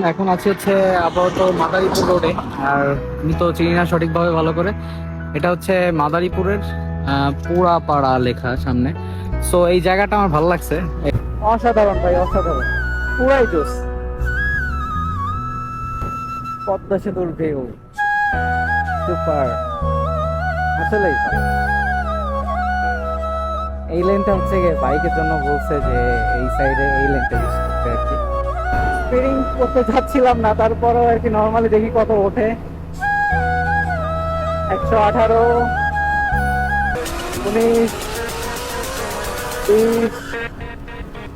এখন আছি হচ্ছে আপাতত মাদারীপুর রোডে। আর আমি তো চিনি না সঠিকভাবে ভালো করে। এটা হচ্ছে মাদারীপুরের পোড়াপাড়া লেখা সামনে। সো এই জায়গাটা আমার ভালো লাগছে। অসাধারণ ভাই, অসাধারণ, পুরাই জোস। পদ্মা সেতুর ভিউ সুপার, আসলেই ভালো। এই লেনটা হচ্ছে গিয়ে বাইকের জন্য বলছে যে এই সাইডে এই লেনটা ইউজ করতে আর কি। স্পিডিং করতে যাচ্ছিলাম না, তারপরও আর কি নর্মালি দেখি কত ওঠে। 118, 19, 20।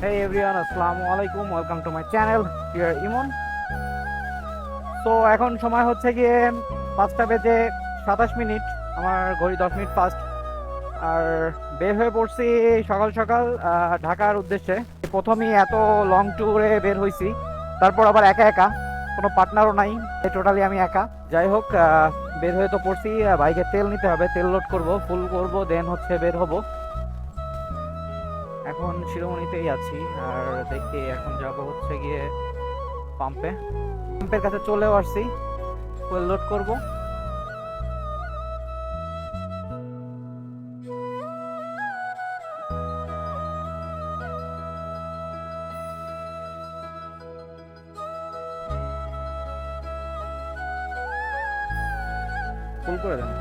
Hey everyone, আসসালামু আলাইকুম, welcome to my channel, here Emon. তো এখন সময় হচ্ছে গিয়ে 5টা বেজে 27 মিনিট। আমার ঘড়ি 10 মিনিট ফাস্ট। আর বের হয়ে পড়ছি সকাল সকাল ঢাকার উদ্দেশ্যে। প্রথমেই এত লং ট্যুরে বের হয়েছি, তারপর আবার একা একা, কোনো পার্টনারও নাই, টোটালি আমি একা। যাই হোক, বের হয়ে তো পড়ছি। বাইকে তেল নিতে হবে, তেল লোড করব, ফুল করব, দেন হচ্ছে বের হব। এখন শিরোমণিতেই আছি। আর দেখি এখন যাব হচ্ছে গিয়ে পাম্পে। পাম্পের কাছে চলেও আসছি, ফুল লোড করব। ফুল করে দেন,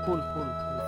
ফুল ফুল ফুল।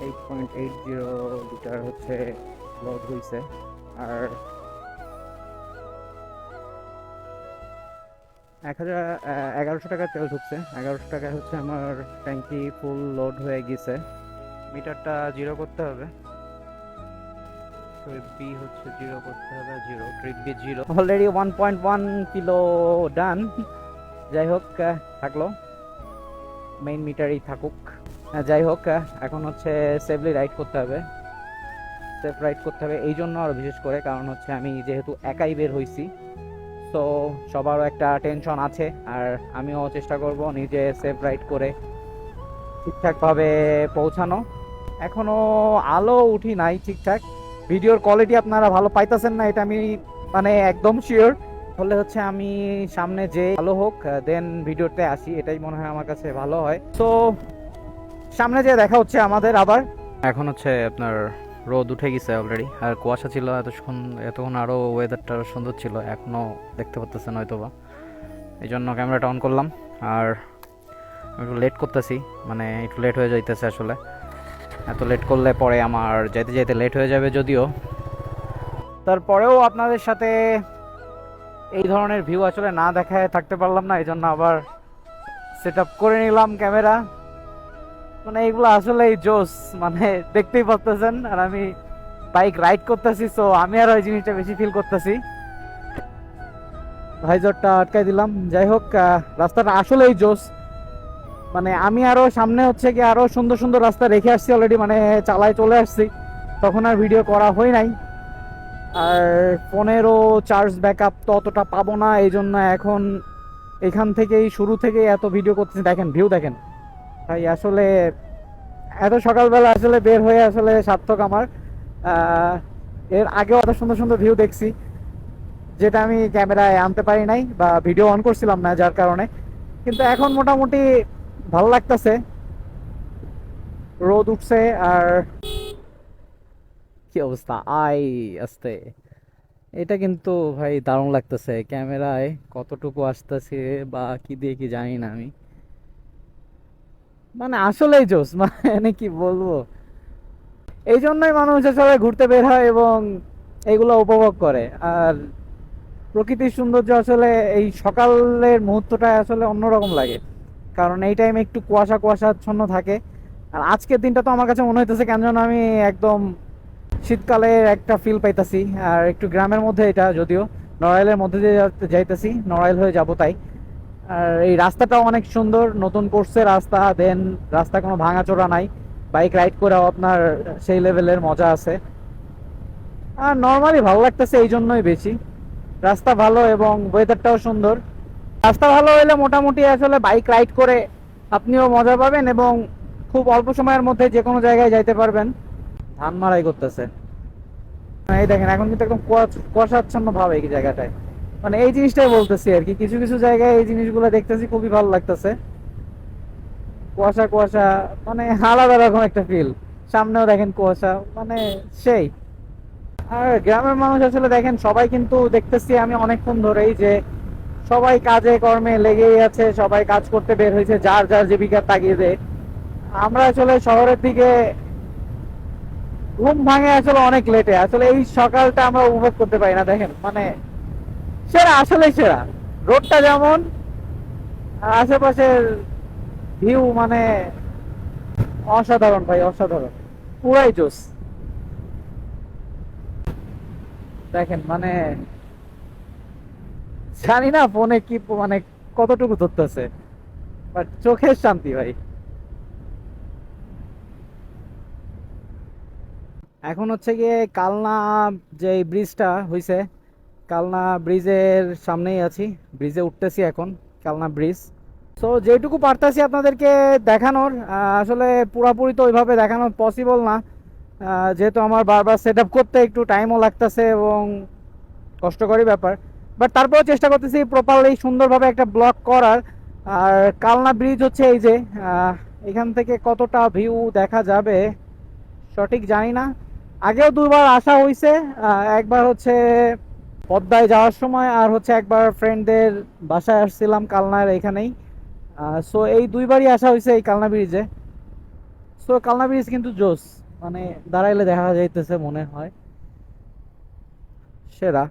এইট 8.80 লিটার হচ্ছে লোড হয়েছে। আর 1100 টাকা তেল ঢুকছে। 1100 টাকায় হচ্ছে আমার ট্যাঙ্কি ফুল লোড হয়ে গেছে। মিটারটা জিরো করতে হবে, ট্রিপ বি হচ্ছে জিরো করতে হবে, zero, triple zero. Already 1.1 kilo done. যাই হোক, থাকলো, মেইন মিটারই থাকুক। যাই হোক, এখন হচ্ছে সেফলি রাইড করতে হবে। সেফ রাইড করতে হবে এই জন্য, আর বিশেষ করে কারণ হচ্ছে আমি যেহেতু একাই বের হয়েছি, তো সবারও একটা টেনশন আছে। আর আমিও চেষ্টা করব নিজে সেফ রাইড করে ঠিকঠাকভাবে পৌঁছানো। এখনো আলো উঠি নাই ঠিকঠাক, ভিডিওর কোয়ালিটি আপনারা ভালো পাইতেছেন না, এটা আমি মানে একদম শিওর। হলে হচ্ছে আমি সামনে যে ভালো হোক, দেন ভিডিওতে আসি, এটাই মনে হয় আমার কাছে ভালো হয়। তো সামনে যে দেখা হচ্ছে আমাদের আবার। এখন হচ্ছে আপনার রোদ উঠে গেছে অলরেডি, আর কুয়াশা ছিল এতক্ষণ আরো ওয়েদারটা সুন্দর ছিল, এখনো দেখতে পাচ্ছেন হয়তো বা, এই জন্য ক্যামেরাটা অন করলাম। আর একটু লেট করতেছি, মানে একটু লেট হয়ে যাইতেছে আসলে। এত লেট করলে পরে আমার যেতে যেতে লেট হয়ে যাবে যদিও, তারপরেও আপনাদের সাথে এই ধরনের ভিউ আসলে না দেখায় থাকতে পারলাম না, এই জন্য আবার সেট আপ করে নিলাম ক্যামেরা। মানে এগুলো আসলেই জোস, মানে দেখতেই পাচ্ছেন। আর আমি বাইক রাইড করতেছি, সো আমি আর ওই জিনিসটা বেশি ফিল করতেছি। ভাইজরটা আটকাই দিলাম। যাই হোক, রাস্তাটা আসলেই জোস। মানে আমি আরো সামনে হচ্ছে কি আরো সুন্দর সুন্দর রাস্তা রেখে আসছি অলরেডি, মানে চালায় চলে আসছি, তখন আর ভিডিও করা হয় নাই। আর ফোনেরও চার্জ ব্যাকআপ তো অতটা পাবো না, এই জন্য এখন এখান থেকেই শুরু থেকেই এত ভিডিও করতেছি। দেখেন ভিউ দেখেন ভাই, আসলে এত সকালবেলা আসলে বের হয়ে আসলে সার্থক আমার। আহ, এর আগেও এত সুন্দর সুন্দর ভিউ দেখছি, যেটা আমি ক্যামেরায় আনতে পারি নাই বা ভিডিও অন করছিলাম না যার কারণে। কিন্তু এখন মোটামুটি ভালো লাগতেছে, রোদ উঠছে। আর কি অবস্থা, আই আস্তে, এটা কিন্তু ভাই দারুণ লাগতেছে ক্যামেরায়, কতটুকু আসতেছে বা কি দিয়ে কি জানি না আমি। মানে আসলেই জোস, মানে কি বলবো। এই জন্যই মানুষ আসলে ঘুরতে বের হয় এবং এগুলো উপভোগ করে। আর প্রকৃতির সৌন্দর্য আসলে এই সকালের মুহূর্তটা আসলে অন্যরকম লাগে, কারণ এই টাইমে একটু কুয়াশা কুয়াশাচ্ছন্ন থাকে। আর আজকের দিনটা তো আমার কাছে মনে হইতেছে কেন যেন আমি একদম শীতকালের একটা ফিল পাইতাছি। আর একটু গ্রামের মধ্যে, এটা যদিও নড়াইলের মধ্যে দিয়ে যাইতেছি, নড়াইল হয়ে যাবো তাই। আর এই রাস্তাটাও অনেক সুন্দর, নতুন করছে রাস্তা, দেন রাস্তা কোনো ভাঙাচোরা নাই, বাইক রাইড করেও আপনার সেই লেভেলের মজা আছে। আর নর্মালি ভালো লাগতেছে এই জন্যই বেশি। রাস্তা ভালো এবং ওয়েদারটাও সুন্দর। রাস্তা ভালো হলে মোটামুটি আসলে বাইক রাইড করে আপনিও মজা পাবেন এবং খুব অল্প সময়ের মধ্যে যে কোনো জায়গায় যাইতে পারবেন। ধান মারাই করতেছে, এই দেখেন এখন কিন্তু একদম কুয়াশাচ্ছন্ন ভাব এই জায়গাটায়। মানে এই জিনিসটাই বলতেছি আর কি, কিছু কিছু জায়গায় এই জিনিসগুলো দেখতেছি খুবই ভালো লাগতেছে। কুয়াশা কুয়াশা, মানে আলাদা রকম একটা ফিল। সামনেও দেখেন কুয়াশা, মানে সেই। আর গ্রামের মানুষ আসলে দেখেন সবাই কিন্তু দেখতেছি আমি অনেকক্ষণ ধরেই যে সবাই কাজে কর্মে লেগেই আছে, সবাই কাজ করতে বের হয়েছে যার যার জীবিকার তাগিদে। আমরা আসলে শহরের দিকে ঘুম ভাঙে আসলে অনেক লেটে, আসলে এই সকালটা আমরা উপভোগ করতে পারি না। দেখেন মানে সেরা, আসলে সেরা। রোডটা যেমন, আর আশেপাশের ভিউ মানে অসাধারণ ভাই, অসাধারণ, পুরাই জোস। দেখেন মানে জানি না ফোনে কি মানে কতটুকু ধরতেছে, বাট চোখের শান্তি ভাই। এখন হচ্ছে গিয়ে কালনা যে ব্রিজটা হইছে, কালনা ব্রিজের সামনেই আছি, ব্রিজে উঠতেছি এখন, কালনা ব্রিজ। সো যেটুকু পারতাছি আপনাদেরকে দেখানোর, আসলে পুরাপুরি তো ওইভাবে দেখানো পসিবল না, যেহেতু আমার বারবার সেট আপ করতে একটু টাইমও লাগতেছে এবং কষ্টকরই ব্যাপার। বাট তারপরেও চেষ্টা করতেছি প্রপারলি সুন্দরভাবে একটা ব্লগ করার। আর কালনা ব্রিজ হচ্ছে এই যে, এখান থেকে কতটা ভিউ দেখা যাবে সঠিক জানি না। আগেও দুবার আসা হয়েছে, একবার হচ্ছে পদ্মায় যাওয়ার সময়, আর হচ্ছে একবার ফ্রেন্ডদের বাসায় আসছিলাম কালনার এখানেই। সো এই দুইবারই আসা হয়েছে এই কালনা ব্রিজে। সো কালনা ব্রিজ কিন্তু জোস, মানে দাঁড়াইলে দেখা যাইতেছে মনে হয় সেরা।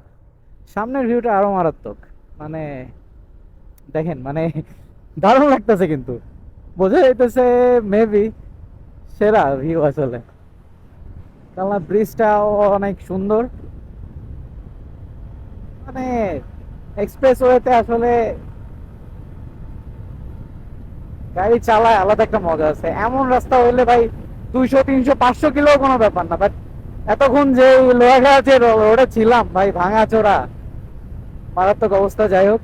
সামনের ভিউটা আরো মারাত্মক, মানে দেখেন মানে দারুণ লাগতেছে কিন্তু, বোঝা যাইতেছে মেবি সেরা ভিউ আসলে। কালনা ব্রিজটাও অনেক সুন্দর, মানে এক্সপ্রেসওয়েতে আসলে গাড়ি চালায় আলাদা একটা মজা আছে। এমন রাস্তা হইলে ভাই 200 300 500 কিলো কোনো ব্যাপার না, বাট এতক্ষণ যে লোহাগাড়া যে রোডে ছিলাম ভাই, ভাঙা চোরা, মারাত্মক অবস্থা। যাই হোক,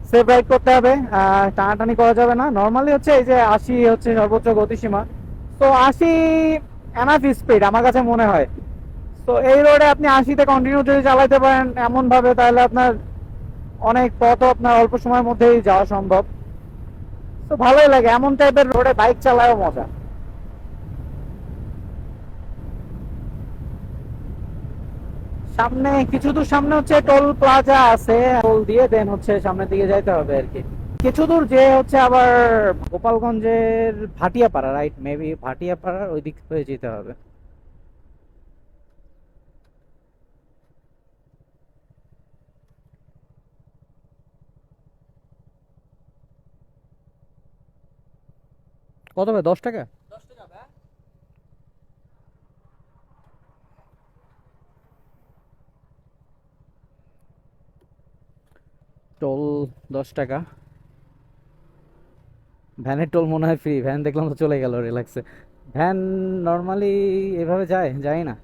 সেফ রাইড করতে হবে, টানাটানি করা যাবে না। নর্মালি হচ্ছে এই যে 80 হচ্ছে সর্বোচ্চ গতিসীমা, তো 80 এনাফ স্পিড আমার কাছে মনে হয়। তো এই রোডে আপনি 80-তে কন্টিনিউ যদি চালাতে পারেন এমন ভাবে, তাহলে আপনার অনেক পথ আপনার অল্প সময়ের মধ্যেই যাওয়া সম্ভব। তো ভালোই লাগে এমন টাইপের রোডে বাইক চালায়ও মজা। সামনে কিছু দূর সামনে হচ্ছে টোল প্লাজা আছে, টোল দিয়ে দেন হচ্ছে সামনের দিকে যাইতে হবে আর কি। কিছু দূর যে হচ্ছে আবার গোপালগঞ্জের ভাটিয়াপাড়া, রাইট, মেবি ভাটিয়াপাড়ার ওই দিক হয়ে যেতে হবে। কত ভাই, 10 টাকা? টোল 10 টাকা। ভ্যানের টোল মনে হয় ফ্রি, ভ্যান দেখলাম তো চলে গেল রিল্যাক্সে। ভ্যান নর্মালি এভাবে যায়, যায় না,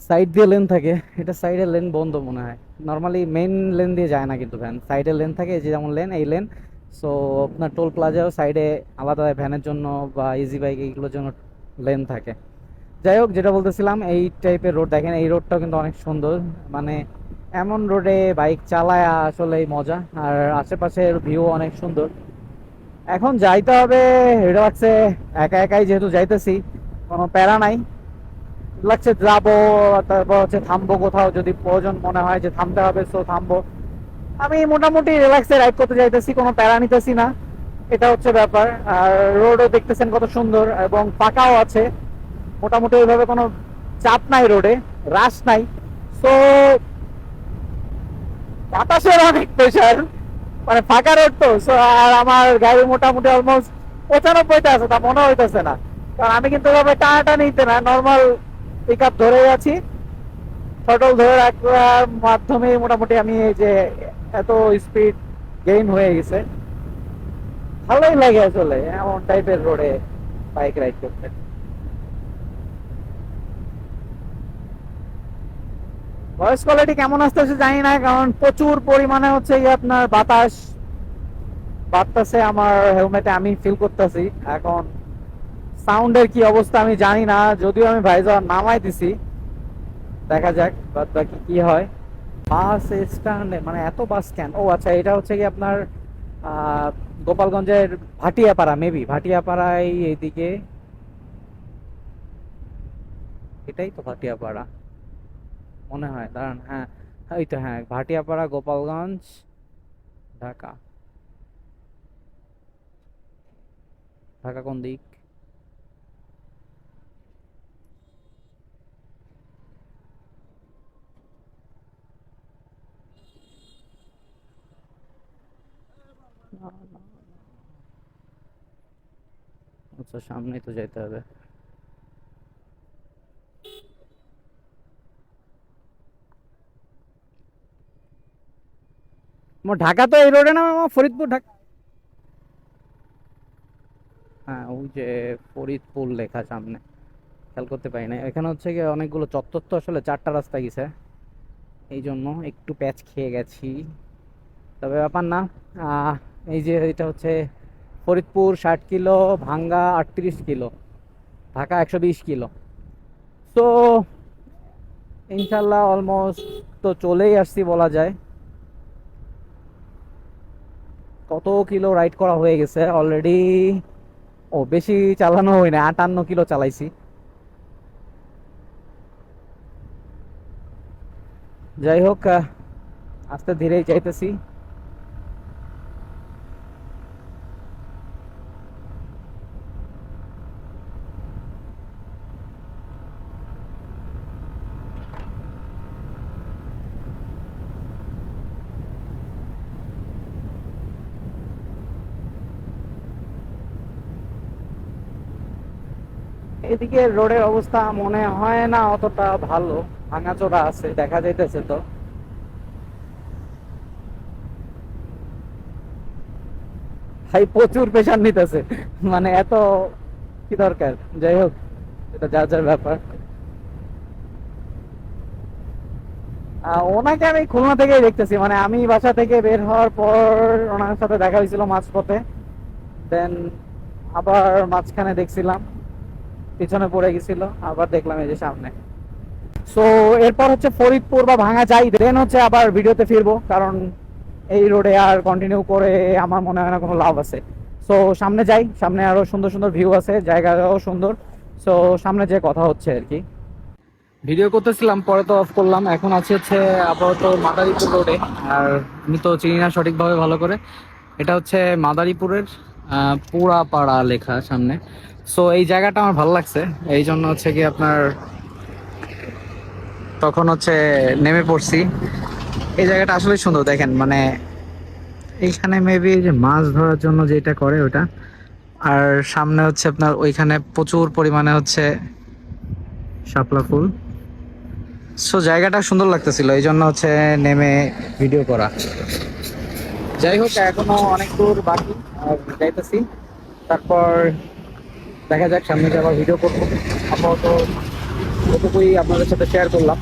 সাইড দিয়ে লেন থাকে, এটা সাইডের লেন বন্ধ মনে হয়। নর্মালি মেইন লেন দিয়ে যায় না কিন্তু ভ্যান, সাইডের লেন থাকে, এই যে যেমন লেন, এই লেন। সো আপনার টোল প্লাজাও সাইডে আলাদা ভ্যানের জন্য বা ইজি বাইক এইগুলোর জন্য লেন থাকে। যাই হোক, যেটা বলতেছিলাম, এই টাইপের রোড দেখেন, এই রোডটাও কিন্তু অনেক সুন্দর। মানে এমন রোডে বাইক চালায় আসলেই মজা, আর আশেপাশের ভিউ অনেক সুন্দর। এখন যাইতে হবে রিল্যাক্সে, একা একাই যেহেতু যাইতেছি, কোনো প্যারা নাই, লাগছে যাবো। তারপর হচ্ছে থামবো কোথাও, যদি প্রয়োজন মনে হয় যে থামতে হবে সো থামবো। আমি মোটামুটি রিল্যাক্সে রাইড করতে যাইতেছি, কোনো প্যারা নিতেছি না, এটা হচ্ছে ব্যাপার। আর রোডও দেখতেছেন কত সুন্দর এবং ফাঁকাও আছে, মোটামুটি ওইভাবে কোনো চাপ নাই রোডে, রাশ নাই। তো বাতাসের অনেক প্রেশার, মানে ফাঁকা রোড তো। সো আর আমার গাড়ি মোটামুটি অলমোস্ট 95তে আছে, তা মনে হইতেছে না। কারণ আমি কিন্তু এভাবে টানাটানিতে না, নর্মাল পিক আপ ধরে আছি, থটল ধরে রাখার মাধ্যমে মোটামুটি আমি এই যে এত স্পিড গেইন হয়ে গেছে। ভালোই লাগে আসলে এমন টাইপের রোডে বাইক রাইড করতে। ভয়েস কোয়ালিটি কেমন আসতেছে জানি না, কারণ প্রচুর পরিমাণে হচ্ছে গিয়ে আপনার বাতাস বাড়তেছে আমার হেলমেটে, আমি ফিল করতেছি। এখন সাউন্ডের কি অবস্থা আমি জানি না, যদিও আমি ভাইজার নামাই দিছি, দেখা যাক বাদ বাকি কি হয়। বাস স্ট্যান্ডে মানে এত বাস কেন? ও আচ্ছা, এটা হচ্ছে কি আপনার আহ, গোপালগঞ্জের ভাটিয়াপাড়া, মেবি ভাটিয়াপাড়ায় এইদিকে, এটাই তো ভাটিয়াপাড়া মনে হয়। দাঁড়ান, হ্যাঁ ওই তো, হ্যাঁ ভাটিয়াপাড়া গোপালগঞ্জ ঢাকা। ঢাকা কোন দিক? আচ্ছা, সামনেই তো যেতে হবে। ঢাকা তো এই রোডে না মামা, ফরিদপুর ঢাকা। হ্যাঁ ওই যে ফরিদপুর লেখা সামনে, খেয়াল করতে পারি না। এখানে হচ্ছে কি অনেকগুলো চত্বর তো, আসলে চারটা রাস্তা গেছে, এই জন্য একটু প্যাচ খেয়ে গেছি। তবে ব্যাপার না। আহ, এই যে এটা হচ্ছে ফরিদপুর 60 কিলো, ভাঙ্গা 38 কিলো, ঢাকা 120 কিলো। তো ইনশাল্লাহ অলমোস্ট তো চলেই আসছি বলা যায়। কত কিলো রাইড করা হয়ে গেছে অলরেডি? ও বেশি চালানো হয় না, 58 কিলো চালাইছি। যাই হোক, আস্তে ধীরেই যাইতেছি। এদিকে রোডের অবস্থা মনে হয় না অতটা ভালো, ভাঙাচোরা আছে দেখা যাইতেছে তো। ভাই প্রচুর প্রেশার নিতেছে, মানে এত কি দরকার? যাই হোক, এটা যার যার ব্যাপার। ওনাকে আমি খুলনা থেকেই দেখতেছি, মানে আমি বাসা থেকে বের হওয়ার পর ওনার সাথে দেখা হয়েছিল মাঝপথে। দেন আবার মাঝখানে দেখছিলাম, পিছনে পড়ে গেছিল, আবার দেখলাম এই যে সামনে। সো এরপর হচ্ছে ফরিদপুর বা ভাঙা যাই, দেন হচ্ছে আবার ভিডিওতে ফিরবো, কারণ এই রোডে আর কন্টিনিউ করে আমার মনে হয় না কোনো লাভ আছে। সো সামনে যাই, সামনে আরো সুন্দর সুন্দর ভিউ আছে, জায়গাটাও সুন্দর। সো সামনে যে কথা হচ্ছে আর কি। ভিডিও করতেছিলাম, পরে তো অফ করলাম। এখন আছে হচ্ছে আপাতত মাদারীপুর রোডে। আর আমি তো চিনি না সঠিকভাবে ভালো করে, এটা হচ্ছে মাদারীপুরের পুরাপাড়া লেখা সামনে। সো এই জায়গাটা আমার ভালো লাগছে, এই জন্য হচ্ছে কি আপনার তখন হচ্ছে নেমে পড়ছি। এই জায়গাটা আসলে সুন্দর, দেখেন মানে এইখানে মেবি যে মাছ ধরার জন্য যেটা করে ওটা। আর সামনে হচ্ছে আপনার ওইখানে প্রচুর পরিমাণে হচ্ছে শাপলা ফুল। সো জায়গাটা সুন্দর লাগতেছিল, এই জন্য হচ্ছে নেমে ভিডিও করা। যাই হোক, এখনো অনেক দূর বাকি, আর যাইতেছি। তারপর দেখা যাক, সামনে যে আবার ভিডিও করবো। আপাতত এটুকুই আপনাদের সাথে শেয়ার করলাম।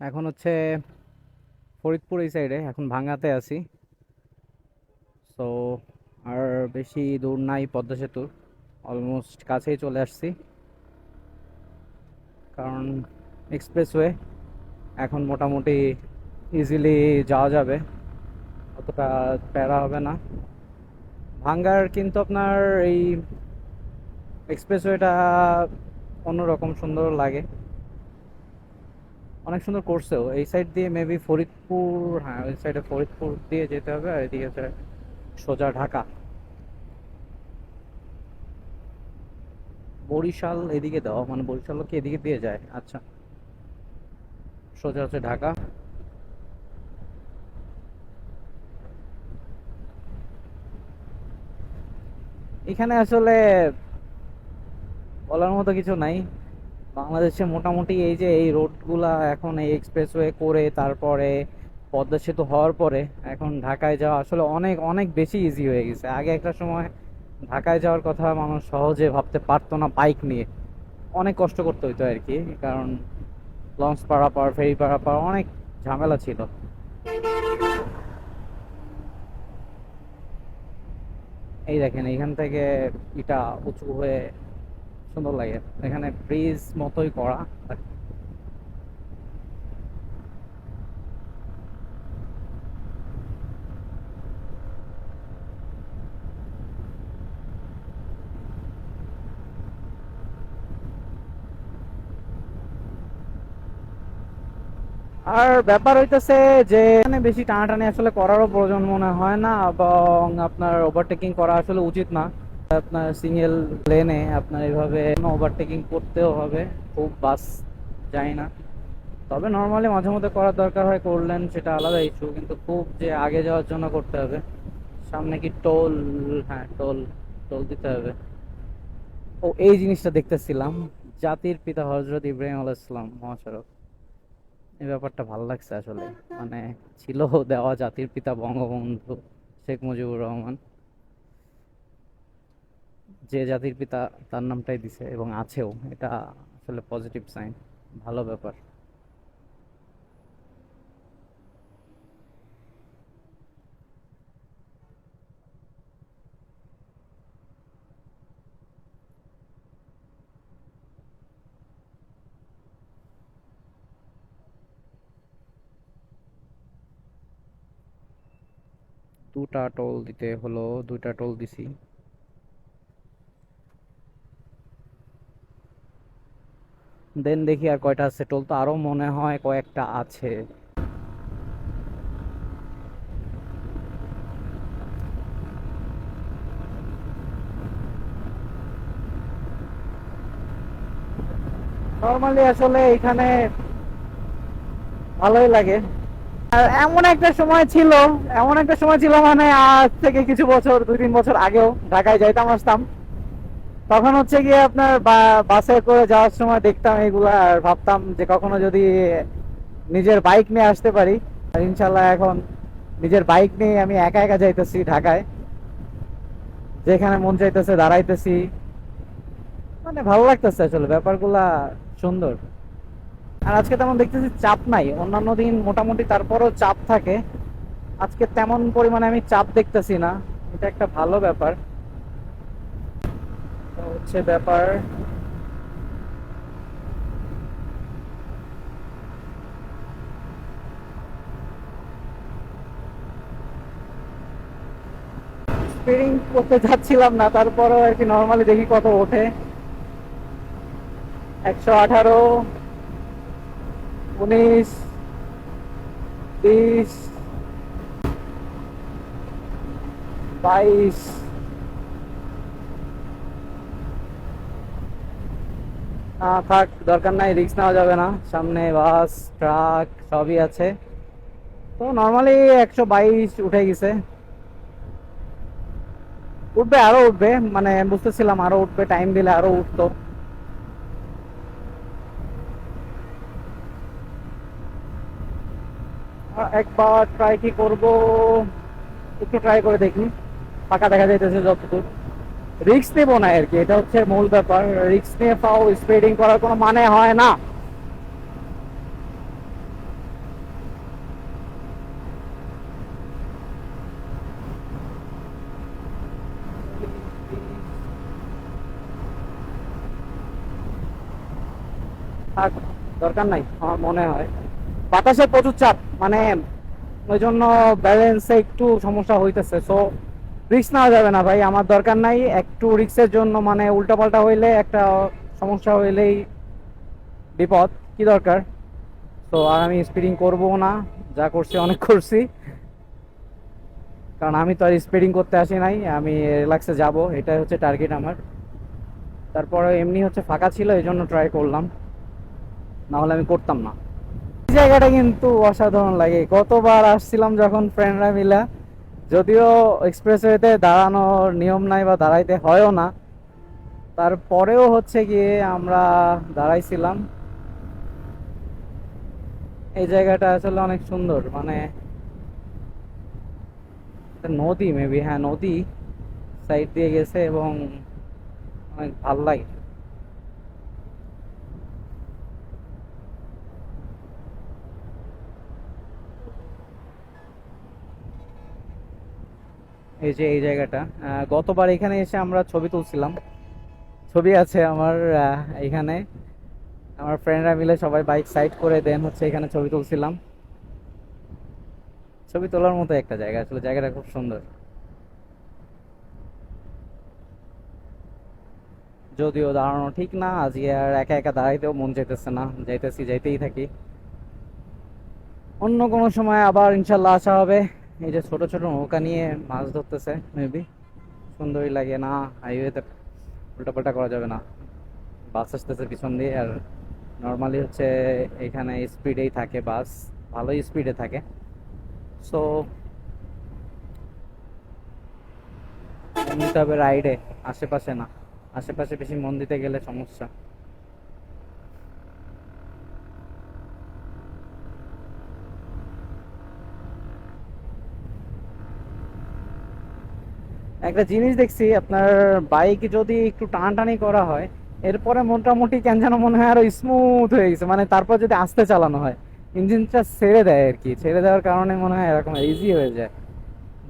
এখন হচ্ছে ফরিদপুর এই সাইডে, এখন ভাঙ্গাতে আছি। সো আর বেশি দূর নাই পদ্মা সেতুর, অলমোস্ট কাছেই চলে আসছি। কারণ এক্সপ্রেসওয়ে এখন মোটামুটি ইজিলি যাওয়া যাবে, অতটা প্যারা হবে না। ভাঙ্গার কিন্তু আপনার এই এক্সপ্রেসওয়েটা অন্যরকম সুন্দর লাগে, অনেক সুন্দর করছেও। এই সাইড দিয়ে মেবি ফরিদপুর, হ্যাঁ ওই সাইডে ফরিদপুর দিয়ে যেতে হবে, আর এদিকে হচ্ছে সোজা ঢাকা। বরিশাল এদিকে দেওয়া, মানে বরিশাল কি এদিকে দিয়ে যায়? আচ্ছা, সোজা হচ্ছে ঢাকা। এখানে আসলে বলার মতো কিছু নাই। বাংলাদেশে মোটামুটি এই যে এই রোডগুলা এখন এই এক্সপ্রেসওয়ে করে তারপরে পদ্মা সেতু হওয়ার পরে এখন ঢাকায় যাওয়া আসলে অনেক অনেক বেশি ইজি হয়ে গেছে। আগে একটা সময় ঢাকায় যাওয়ার কথা মানুষ সহজে ভাবতে পারতো না বাইক নিয়ে, অনেক কষ্ট করতে হইতো আর কি, কারণ লঞ্চ পারাপার, ফেরি পারাপার অনেক ঝামেলা ছিল। এই দেখেন এইখান থেকে এটা উঁচু হয়ে সুন্দর লাগে, এখানে ব্রিজ মতোই করা। আর ব্যাপার হইতেছে যে এখানে বেশি টানাটানি আসলে করারও প্রয়োজন মনে হয় না, এবং আপনার ওভারটেকিং করা আসলে উচিত না। আপনার সিঙ্গেল লেনে আপনার এইভাবে ওভারটেকিং করতেও হবে, খুব বাস যায় না। তবে নর্মালি মাঝে মধ্যে করার দরকার হয়, করলেন সেটা আলাদা ইস্যু, কিন্তু খুব যে আগে যাওয়ার জন্য করতে হবে। সামনে কি টোল? হ্যাঁ, টোল, টোল দিতে হবে। ও, এই জিনিসটা দেখতেছিলাম, জাতির পিতা হজরত ইব্রাহিম আলাইহিস সালাম মহাসড়ক। এই ব্যাপারটা ভালো লাগছে আসলে, মানে ছিল দেওয়া জাতির পিতা বঙ্গবন্ধু শেখ মুজিবুর রহমান, যে জাতির পিতা তার নামটাই দিছে এবং আছেও, এটা আসলে পজিটিভ সাইন, ভালো ব্যাপার। দুটা টোল দিতে হলো, দুইটা টোল দিছি। দেন দেখি আর কয়টা আছে টোল, তো আরো মনে হয় কয়েকটা আছে। নর্মালি আসলে এখানে ভালোই লাগে। আর এমন একটা সময় ছিল, এমন একটা সময় ছিল মানে আজ থেকে কিছু বছর, 2-3 বছর আগেও ঢাকায় যাইতাম আসতাম, তখন হচ্ছে গিয়ে আপনার বাসে করে যাওয়ার সময় দেখতাম এগুলা আর ভাবতাম যে কখনো যদি নিজের বাইক নিয়ে আসতে পারি। আর ইনশাল্লাহ এখন নিজের বাইক নিয়ে আমি একা একা যাইতেছি ঢাকায়, যেখানে মন চাইতেছে দাঁড়াইতেছি, মানে ভালো লাগতেছে আসলে ব্যাপারগুলা, সুন্দর। আর আজকে তেমন দেখতেছি চাপ নাই, অন্যান্য দিন মোটামুটি তারপরও চাপ থাকে, আজকে তেমন পরিমাণে আমি চাপ দেখতেছি না, এটা একটা ভালো ব্যাপার। তো হচ্ছে ব্যাপার। স্পিডিং করতে যাচ্ছিলাম না, তারপরেও আর কি নর্মালি দেখি কত ওঠে। 118, 19, 20, 22। থাক, দরকার নাই, রিস্ক নেওয়া যাবে না, সামনে বাস ট্রাক সবই আছে। তো নর্মালি 122 উঠে গেছে, উঠবে আরো উঠবে, মানে বুঝতেছিলাম আরো উঠবে, টাইম দিলে আরো উঠতো। একবার ট্রাই কি করব, একটু ট্রাই করে দেখি, ফাঁকা দেখা যাইতেছে যতদূর। রিস্ক নেবো না আর কি, এটা হচ্ছে মূল ব্যাপার, রিস্ক নিয়ে পাও স্পিডিং করার কোনো মানে হয় না। থাক, দরকার নাই আমার মনে হয়, বাতাসে প্রচুর চাপ, মানে ওই জন্য ব্যালেন্সে একটু সমস্যা হইতেছে। সো রিস্ক নেওয়া যাবে না ভাই, আমার দরকার নাই একটু রিস্কের জন্য, মানে উল্টাপাল্টা হইলে একটা সমস্যা হইলেই বিপদ, কি দরকার। তো আর আমি স্পিডিং করবো না, যা করছি অনেক করছি, কারণ আমি তো আর স্পিডিং করতে আসি নাই, আমি রিল্যাক্সে যাব, এটাই হচ্ছে টার্গেট আমার। তারপরে এমনি হচ্ছে ফাঁকা ছিল, এই জন্য ট্রাই করলাম, না হলে আমি করতাম না। এই জায়গাটা কিন্তু অসাধারণ লাগে, কতবার আসছিলাম যখন ফ্রেন্ডরা মিলা, যদিও এক্সপ্রেসওয়েতে দাঁড়ানোর নিয়ম নাই বা দাঁড়াইতে হয়ও না, তারপরেও হচ্ছে গিয়ে আমরা দাঁড়াইছিলাম। এই জায়গাটা আসলে অনেক সুন্দর, মানে একটা নদী, মেবি, হ্যাঁ নদী সাইড দিয়ে গেছে এবং অনেক ভাল লাগে। এই যে এই জায়গাটা, গতবার এখানে এসে আমরা ছবি তুলছিলাম, ছবি আছে আমার এখানে। আমার ফ্রেন্ডরা মিলে সবাই বাইক সাইড করে দেন হচ্ছে এখানে ছবি তুলছিলাম। ছবি তোলার মতো একটা জায়গা, আসলে জায়গাটা খুব সুন্দর। যদিও দাঁড়ানো ঠিক না আজকে, আর একা একা দাঁড়াইতেও মন চাইতেছে না, যাইতেছি যাইতেই থাকি। অন্য কোনো সময় আবার ইনশাল্লাহ আসা হবে। এই যে ছোট ছোট নৌকা নিয়ে মাছ ধরতেছে, মেবি সুন্দরই লাগে না। হাইওয়েতে উল্টাপাল্টা করা যাবে না, বাস আসতেছে পিছন দিয়ে, আর নর্মালি হচ্ছে এখানে স্পিডেই থাকে বাস, ভালোই স্পিডে থাকে। সো মন দিতে হবে রাইডে, আশেপাশে না। আশেপাশে বেশি মন দিতে গেলে সমস্যা। একটা জিনিস দেখছি, আপনার বাইক যদি একটু টানাটানি করা হয়, এরপরে মোটামুটি কেন যেন মনে হয় আরো স্মুথ হয়ে গেছে, মানে তারপর যদি আস্তে চালানো হয়, ইঞ্জিনটা ছেড়ে দেয় আর কি, ছেড়ে দেওয়ার কারণে মনে হয় এরকম ইজি হয়ে যায়।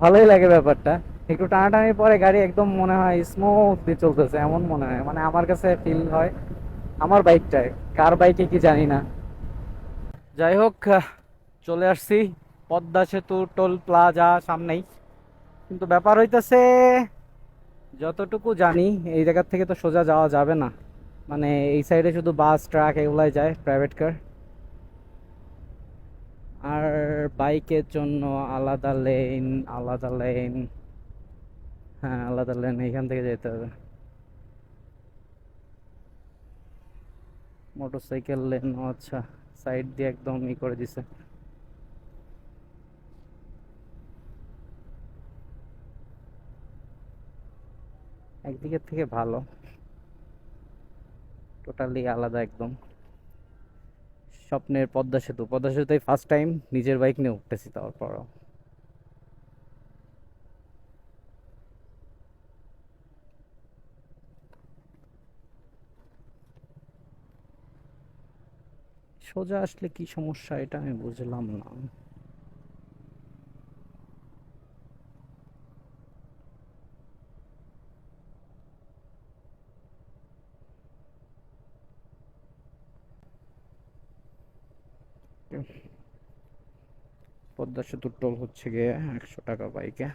ভালোই লাগে ব্যাপারটা। একটু টানাটানির পরে গাড়ি একদম মনে হয় স্মুথলি চলতেছে, এমন মনে হয়, মানে আমার কাছে ফিল হয় আমার বাইকটায়। কার বাইকে কি জানি না। যাই হোক, চলে আসছি পদ্মা সেতু টোল প্লাজা সামনেই। কিন্তু ব্যাপার হইতেছে, যতটুকু জানি এই জায়গা থেকে তো সোজা যাওয়া যাবে না, মানে এই সাইডে শুধু বাস ট্রাক এগুলাই যায়, প্রাইভেট কার। আর বাইকের জন্য আলাদা লেন, আলাদা লেন, হ্যাঁ আলাদা লেন, এইখান থেকে যেতে হবে। মোটরসাইকেল লেন, আচ্ছা, সাইড দিয়ে একদম ই করে দিছে। একদিকের থেকে ভালো, টোটালি আলাদা একদম। স্বপ্নের পদ্মা সেতু, পদ্মা সেতুতে ফার্স্ট টাইম নিজের বাইক নিয়ে উঠতেছি, তারপরও সোজা আসলে কি সমস্যা এটা আমি বুঝলাম না। পদ্মা সেতুর টোল হচ্ছে গিয়ে 100 টাকা বাইকে।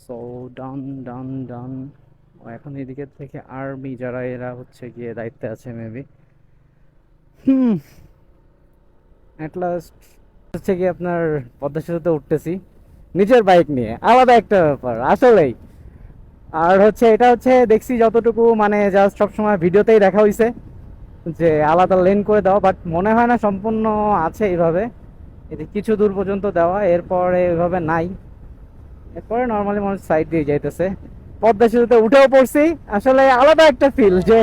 সো ডান ডান ডান। এখন এদিকের থেকে আর্মি যারা, এরা হচ্ছে গিয়ে দায়িত্বে আছে মেবি। হুম, অ্যাট লাস্ট হচ্ছে কি আপনার পদ্মা সেতুতে উঠতেছি নিজের বাইক নিয়ে, আলাদা একটা ব্যাপার আসলেই। আর হচ্ছে এটা হচ্ছে দেখছি যতটুকু, মানে জাস্ট সবসময় ভিডিওতেই দেখা হয়েছে যে আলাদা লেন করে দেওয়া, বাট মনে হয় না সম্পূর্ণ আছে এইভাবে। এতে কিছু দূর পর্যন্ত দেওয়া, এরপরে ওইভাবে নাই। এরপরে নর্মালি মানুষ সাইড দিয়ে যাইতেছে। পদ্মা সেতুতে উঠেও পড়ছি, আসলে আলাদা একটা ফিল যে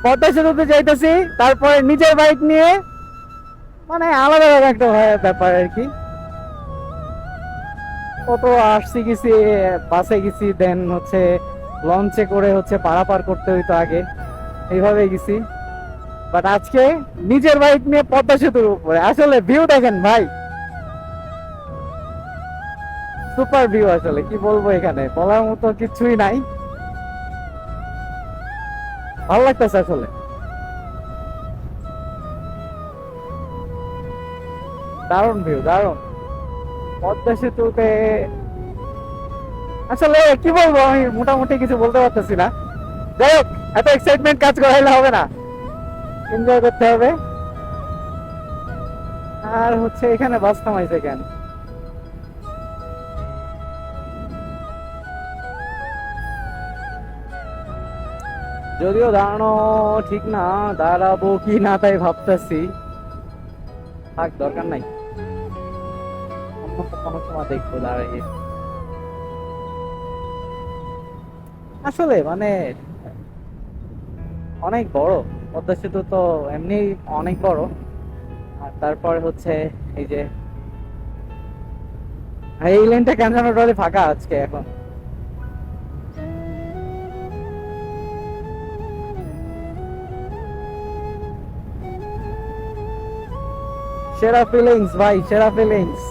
পদ্মা সেতুতে যাইতেছি তারপরে নিজের বাইক নিয়ে, মানে আলাদা একটা ব্যাপার আর কি। কত আসছি গেছি, বাসে গেছি, দেন হচ্ছে লঞ্চে করে হচ্ছে পারাপার করতে হইতো আগে, এইভাবে গেছি। বাট আজকে নিজের বাইক নিয়ে পদ্মা সেতুর উপরে, আসলে ভিউ দেখেন ভাই, সুপার ভিউ, আসলে কি বলবো, এখানে বলার মতো কিছুই নাই। ভালো লাগতেছে আসলে, দারুণ ভিউ, দারুণ। পদ্মা সেতুতে আসলে কি বলবো, আমি মোটামুটি কিছু বলতে পারতেছি না। যাই হোক, এত এক্সাইটমেন্ট কাজ করাইলে হবে না, এনজয় করতে হবে। আর হচ্ছে এখানে বাস থামাইছে কেন? যদিও দাঁড়ানো ঠিক না, দাঁড়াবো কি না তাই ভাবতেছি। থাক, দরকার নাই, অন্য কোনো সময় দেখবো দাঁড়িয়ে। আসলে মানে অনেক বড় পদ্মা সেতু তো, এমনি অনেক বড়। আর তারপর হচ্ছে এই যে এই লেনটা কেন যেন টোটালি ফাঁকা আজকে এখন। সেরা ফিলিংস ভাই, সেরা ফিলিংস।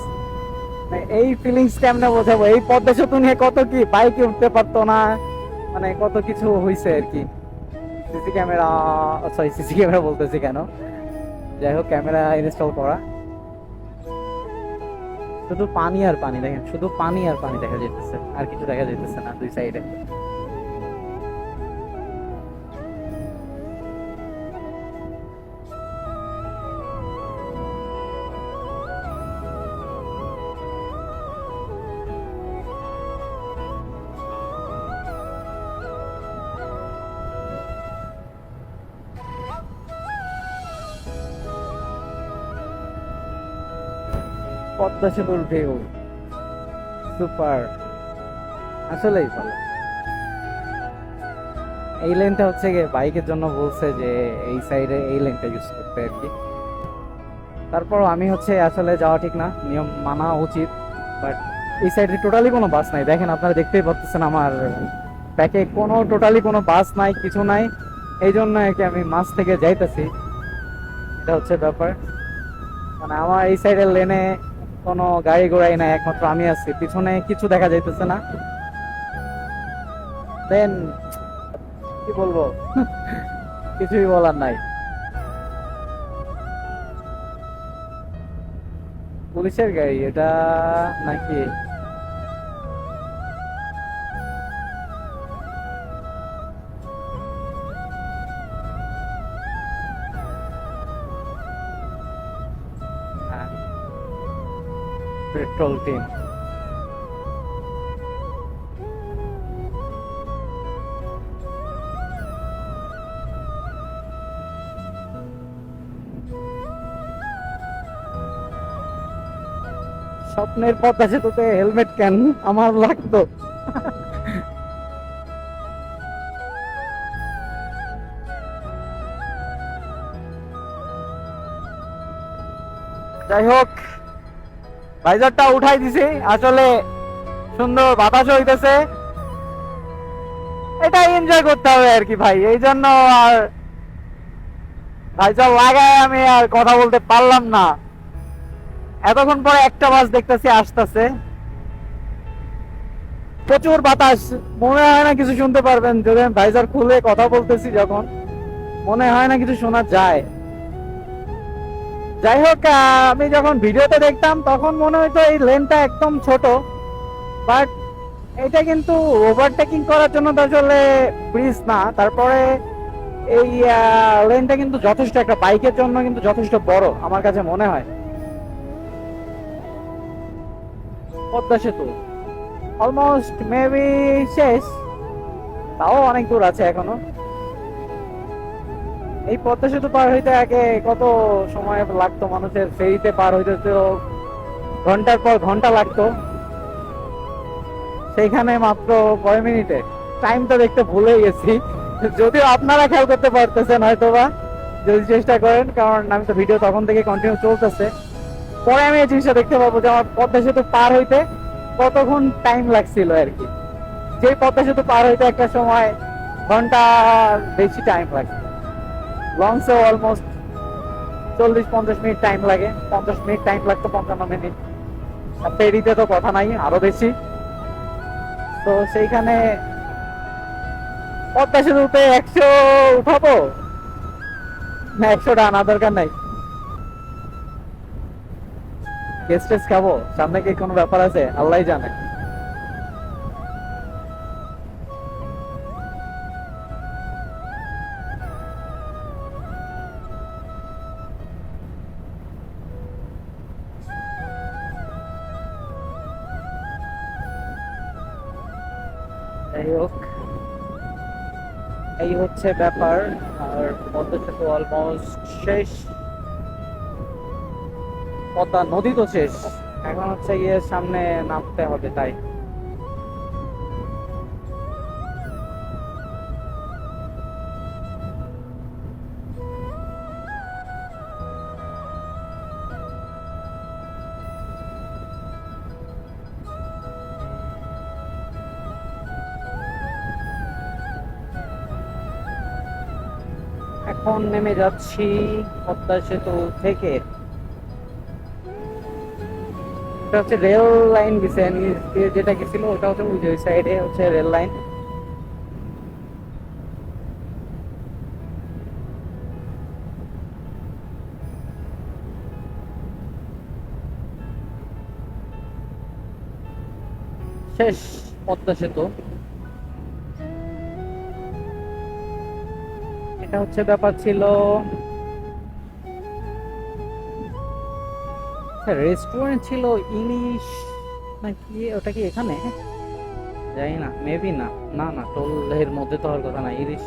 এই ফিলিংস কেমনে বোঝাবো, এই পদ্মা সেতু নিয়ে কত কি, বাইকে উঠতে পারতো না, মানে কত কিছু হয়েছে আর কি। CC camera, sorry CC camera বলতেছি কেন, যাই হোক ক্যামেরা ইনস্টল করা। শুধু পানি আর পানি, দেখেন শুধু পানি আর পানি দেখা যাইতেছে, আর কিছু দেখা যাইতেছে না দুই সাইডে। পদ্মা সেতুর ঢেউ সুপার, আসলেই ভালো। এই লেনটা হচ্ছে গিয়ে বাইকের জন্য বলছে যে এই সাইডে এই লেনটা ইউজ করতে আর কি। তারপর আমি হচ্ছে আসলে যাওয়া ঠিক না, নিয়ম মানা উচিত, বাট এই সাইডে টোটালি কোনো বাস নাই। দেখেন আপনারা দেখতেই পাচ্ছেন আমার ব্যাকে কোনো টোটালি কোনো বাস নাই, কিছু নাই। এই জন্য আর কি আমি মাছ থেকে যাইতেছি, এটা হচ্ছে ব্যাপার। মানে আমার এই সাইডের লেনে কোনো গাড়ি ঘোড়াই নাই, একমাত্র আমি আছি, পিছনে কিছু দেখা যাইতেছে না। দেন কি বলবো, কিছুই বলার নাই। পুলিশের গাড়ি এটা নাকি? Petrol team. স্বপ্নের পদ্মা সেতুতে হেলমেট কেন আমার লাগতো। যাই হোক, ভাইজারটা উঠাই দিছি, আসলে সুন্দর বাতাস হইতেছে, এটা এনজয় করতে হবে আর কি ভাই। এই জন্য আর ভাইজার লাগায় আমি আর কথা বলতে পারলাম না। এতক্ষণ পরে একটা বাস দেখতেছি আসতেছে, প্রচুর বাতাস, মনে হয় না কিছু শুনতে পারবেন যদি আমি ভাইজার খুলে কথা বলতেছি, যখন মনে হয় না কিছু শোনা যায়। যাই হোক, আমি যখন ভিডিওতে দেখতাম তখন মনে হইতো এই লেনটা একদম ছোট, বাট এটা কিন্তু ওভারটেকিং করার জন্য তো আসলে ব্রিজ না। তারপরে এই লেনটা কিন্তু যথেষ্ট, একটা বাইকের জন্য কিন্তু যথেষ্ট বড় আমার কাছে মনে হয়। পদ্মা সেতু অলমোস্ট মেবি শেষ, তাও অনেক দূর আছে এখনো। এই পদ্মা সেতু পার হইতে আগে কত সময় লাগতো মানুষের, ফেরিতে পার হইতে তো ঘন্টার পর ঘন্টা লাগতো, সেইখানে মাত্র কয় মিনিটে। টাইম তো দেখতে ভুলে গেছি, যদিও আপনারা খেয়াল করতে পারতেছেন হয়তো বা, যদি চেষ্টা করেন, কারণ আমি তো ভিডিও তখন থেকে কন্টিনিউ চলতেছে। পরে আমি এই জিনিসটা দেখতে পাবো যে আমার পদ্মা সেতু পার হইতে কতক্ষণ টাইম লাগছিল আর কি। যে পদ্মা সেতু পার হইতে একটা সময় ঘন্টা বেশি টাইম লাগে, লঞ্চে অলমোস্ট 40-50 মিনিট টাইম লাগে, 50 মিনিট টাইম লাগতো, 55 মিনিট। আর ফেরিতে তো কথা নাই, আরো বেশি। তো সেইখানে পদ্মা সেতুতে 100 উঠাবো না, 100টা আনা দরকার নাই। কেস টেস খাবো সামনে, কি কোনো ব্যাপার আছে আল্লাহ জানে। যাই হোক, এই হচ্ছে ব্যাপার। আর পদ্মা সেতু অলমোস্ট শেষ, পদ্মা নদী তো শেষ, এখন হচ্ছে গিয়ে সামনে নামতে হবে। তাই এখন নেমে যাচ্ছি পদ্মা সেতু থেকে। এটা হচ্ছে রেল লাইন গেছে, নিচ দিয়ে যেটা গেছিল ওটা হচ্ছে ওই সাইডে হচ্ছে রেল লাইন। শেষ পদ্মা সেতু। এটা হচ্ছে ব্যাপার ছিল। রেস্টুরেন্ট ছিল ইলিশ নাকি, ওটা কি এখানে? জানি না, মেবি না। না না, টোলের মধ্যে তো হওয়ার কথা না। ইলিশ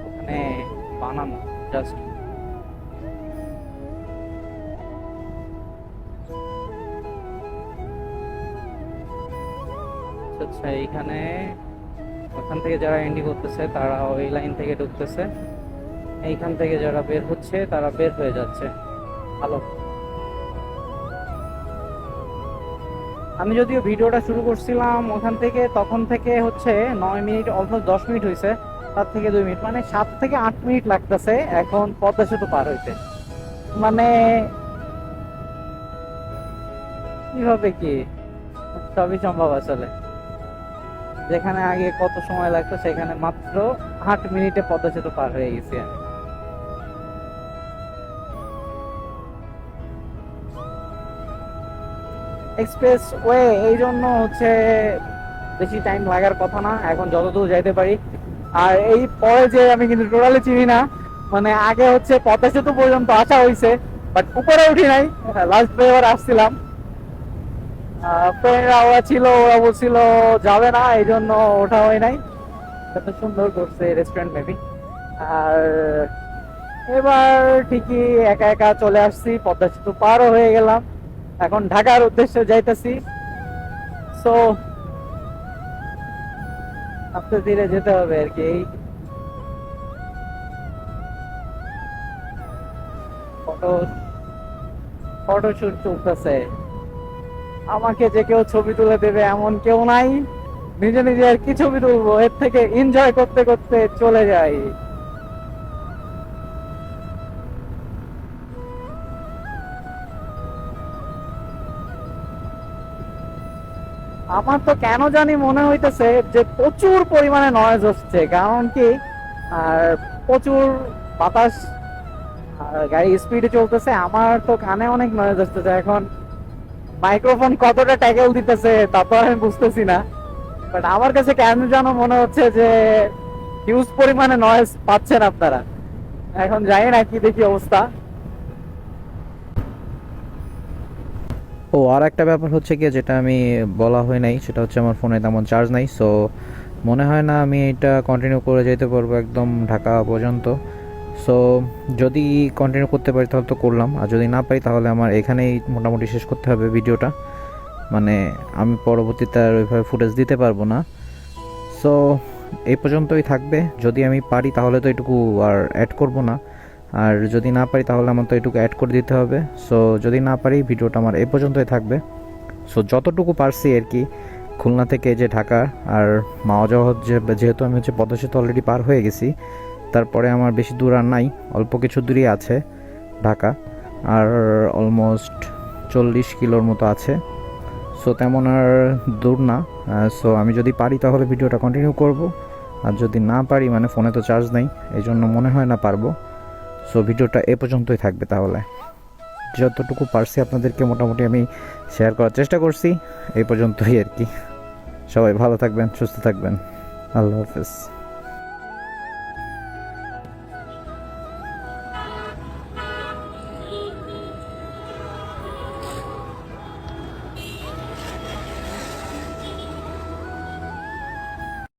ওখানে বানানো জাস্ট। আচ্ছা, এইখানে ওখান থেকে যারা এন্ট্রি করতেছে তারা ওই লাইন থেকে ঢুকতেছে, এইখান থেকে যারা বের হচ্ছে তারা বের হয়ে যাচ্ছে। ভালো। আমি যদিও ভিডিওটা শুরু করছিলাম ওখান থেকে, তখন থেকে হচ্ছে 9 মিনিট, অলমোস্ট 10 মিনিট হয়েছে। তার থেকে 2 মিনিট, মানে 7 থেকে 8 মিনিট লাগতেছে এখন পদ্মা সেতু পার হইতে। মানে কিভাবে কি, সবই সম্ভব আসলে। যেখানে আগে কত সময় লাগতো সেখানে মাত্র 8 মিনিটে পদ্মা সেতু পার হয়ে গেছি আমি। এক্সপ্রেস ওয়ে এই জন্য হচ্ছে বেশি টাইম লাগার কথা না, এখন যতদূর যাইতে পারি। আর এই পরে যে আমি কিন্তু টোটালি চিনি না, মানে আগে হচ্ছে পদ্মা সেতু পর্যন্ত আসা হয়েছে, বাট উপরে উঠি নাই। লাস্ট এবার আসছিলাম, ফ্রেন্ডরা ওরা ছিল, ওরা বলছিল যাবে না, এই জন্য ওঠা হয় নাই। এত সুন্দর করছে রেস্টুরেন্ট মেবি। আর এবার ঠিকই একা একা চলে আসছি, পদ্মা সেতু পারও হয়ে গেলাম, এখন ঢাকার উদ্দেশ্যে যাইতেছি। সো আস্তে ধীরে যেতে হবে আর কি। ফটো ফটোশুট চলতেছে, আমাকে যে কেউ ছবি তুলে দেবে এমন কেউ নাই। নিজে নিজে আর কি ছবি তুলবো, এর থেকে এনজয় করতে করতে চলে যাই। আমার তো কেন জানি মনে হইতেছে যে প্রচুর পরিমাণে নয়েজ হচ্ছে, কারণ কি আর প্রচুর বাতাস, আর গাড়ি স্পিডে চলতেছে। আমার তো কানে অনেক নয়েজ আসতেছে। এখন মাইক্রোফোন কতটা ট্যাকেল দিতেছে তা তো আমি বুঝতেছি না, বাট আমার কাছে কেন যেন মনে হচ্ছে যে হিউজ পরিমাণে নয়েজ পাচ্ছেন আপনারা। এখন জানি না কি দেখি অবস্থা। ও আর একটা ব্যাপার হচ্ছে কি, যেটা আমি বলা হয় নাই, সেটা হচ্ছে আমার ফোনে তেমন চার্জ নাই। সো মনে হয় না আমি এটা কন্টিনিউ করে যেতে পারবো একদম ঢাকা পর্যন্ত। সো যদি কন্টিনিউ করতে পারি তাহলে তো করলাম, আর যদি না পারি তাহলে আমার এখানেই মোটামুটি শেষ করতে হবে ভিডিওটা। মানে আমি পরবর্তীতে আর ওইভাবে ফুটেজ দিতে পারবো না। সো এই পর্যন্তই থাকবে। যদি আমি পারি তাহলে তো এটুকু আর অ্যাড করব না, আর যদি না পারি তাহলে আমার তো এটুকু অ্যাড করে দিতে হবে। সো যদি না পারি ভিডিওটা আমার এই পর্যন্তই থাকবে। সো যতটুকু পারছি আর কি, খুলনা থেকে যে ঢাকা আর মাওয়া যাওয়া হচ্ছে, যেহেতু আমি হচ্ছে পদ্মা সেতু অলরেডি পার হয়ে গেছি, তারপরে আমার বেশি দূর আর নাই, অল্প কিছু দূরই আছে ঢাকা, আর অলমোস্ট 40 কিলোর মতো আছে। সো তেমন আর দূর না। সো আমি যদি পারি তাহলে ভিডিওটা কন্টিনিউ করব, আর যদি না পারি, মানে ফোনে তো চার্জ নেই, এই জন্য মনে হয় না পারবো। সো ভিডিওটা এ পর্যন্তই থাকবে। তাহলে যতটুকু পারছি আপনাদেরকে মোটামুটি আমি শেয়ার করার চেষ্টা করছি, এই পর্যন্তই আর কি। সবাই ভালো থাকবেন, সুস্থ থাকবেন, আল্লাহ হাফেজ।